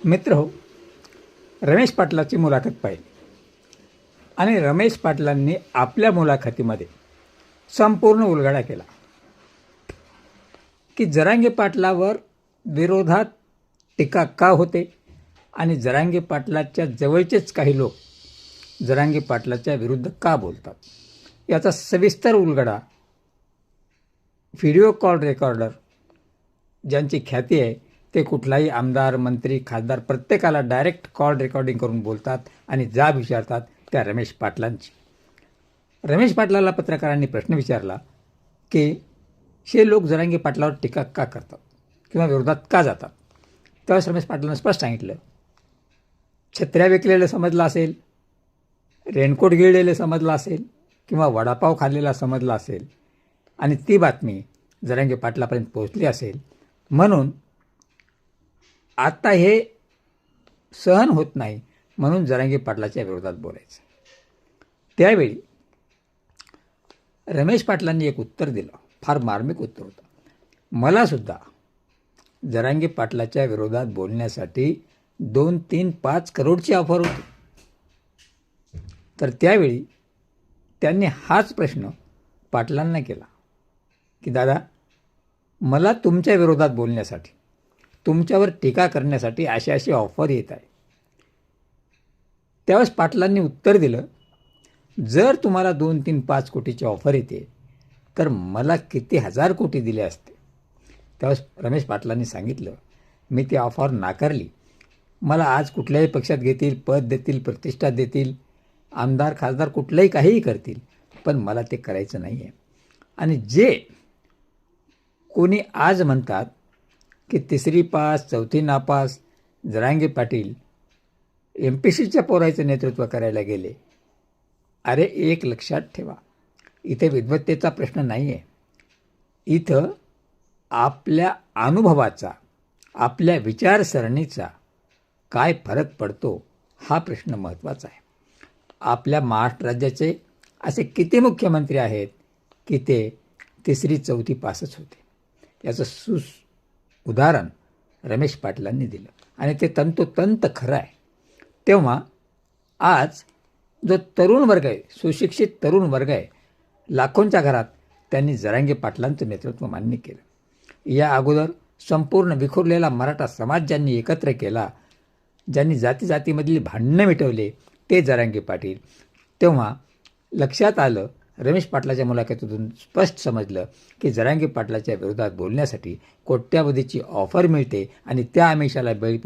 मित्र हो, रमेश पाटलाची मुलाखत पाहिली आणि रमेश पाटलांनी आपल्या मुलाखतीमध्ये संपूर्ण उलगडा केला की जरांगे पाटलावर विरोधात टीका का होते आणि जरांगे पाटलाच्या जवळचेच काही लोक जरांगे पाटलाच्या विरुद्ध का बोलतात, याचा सविस्तर उलगडा व्हिडिओ कॉल रेकॉर्डर ज्यांची ख्याती आहे ते कुठलाही आमदार, मंत्री, खासदार प्रत्येकाला डायरेक्ट कॉल रेकॉर्डिंग करून बोलतात आणि जाब विचारतात त्या रमेश पाटलांची. रमेश पाटलाला पत्रकारांनी प्रश्न विचारला की हे लोक जरांगे पाटलावर टीका का करतात किंवा विरोधात का जातात. त्यावेळेस रमेश पाटलांनी स्पष्ट सांगितलं, छत्र्या विकलेलं समजलं असेल, रेनकोट गिळलेलं समजलं असेल किंवा वडापाव खाल्लेला समजला असेल आणि ती बातमी जरांगे पाटलापर्यंत पोहोचली असेल, म्हणून आता हे सहन होत नाही, म्हणून जरांगे पाटलाच्या विरोधात बोलायचं. त्यावेळी रमेश पाटलांनी एक उत्तर दिलं, फार मार्मिक उत्तर होतं. मलासुद्धा जरांगे पाटलाच्या विरोधात बोलण्यासाठी 2, 3, 5 करोडची ऑफर होती. तर त्यावेळी त्यांनी हाच प्रश्न पाटलांना केला की दादा, मला तुमच्या विरोधात बोलण्यासाठी, तुमच्यावर टीका करण्यासाठी अशी ऑफर येत आहे. त्यावेळेस पाटलांनी उत्तर दिलं, जर तुम्हाला 2, 3, 5 कोटीची ऑफर येते तर मला किती हजार कोटी दिले असते. त्यावेळेस रमेश पाटलांनी सांगितलं, मी ती ऑफर नाकारली. मला आज कुठल्याही पक्षात घेतील, पद देतील, प्रतिष्ठा देतील, आमदार, खासदार कुठलंही काहीही करतील, पण मला ते करायचं नाही आहे. आणि जे कोणी आज म्हणतात की 3री पास, 4थी नापास जरांगे पाटील MPSCच्या पोराचं नेतृत्व करायला गेले, अरे एक लक्षात ठेवा, इथे विद्वत्तेचा प्रश्न नाही आहे. इथं आपल्या अनुभवाचा, आपल्या विचारसरणीचा काय फरक पडतो हा प्रश्न महत्त्वाचा आहे. आपल्या महाराष्ट्र राज्याचे असे किती मुख्यमंत्री आहेत की ते 3री 4थी पासच होते. याचं उदाहरण रमेश पाटलांनी दिलं आणि ते तंतोतंत खरं आहे. तेव्हा आज जो तरुण वर्ग आहे, सुशिक्षित तरुण वर्ग आहे, लाखोंच्या घरात त्यांनी जरांगे पाटलांचं नेतृत्व मान्य केलं. या अगोदर संपूर्ण विखुरलेला मराठा समाज ज्यांनी एकत्र केला, ज्यांनी जातीजातीमधली भांडणं मिटवले, ते जरांगे पाटील. तेव्हा लक्षात आलं, रमेश पाटलाच्या मुलाखतीतून स्पष्ट समजलं की जरांगे पाटलाच्या विरोधात बोलण्यासाठी कोट्यावधीची ऑफर मिळते आणि त्या आमिषाला बळी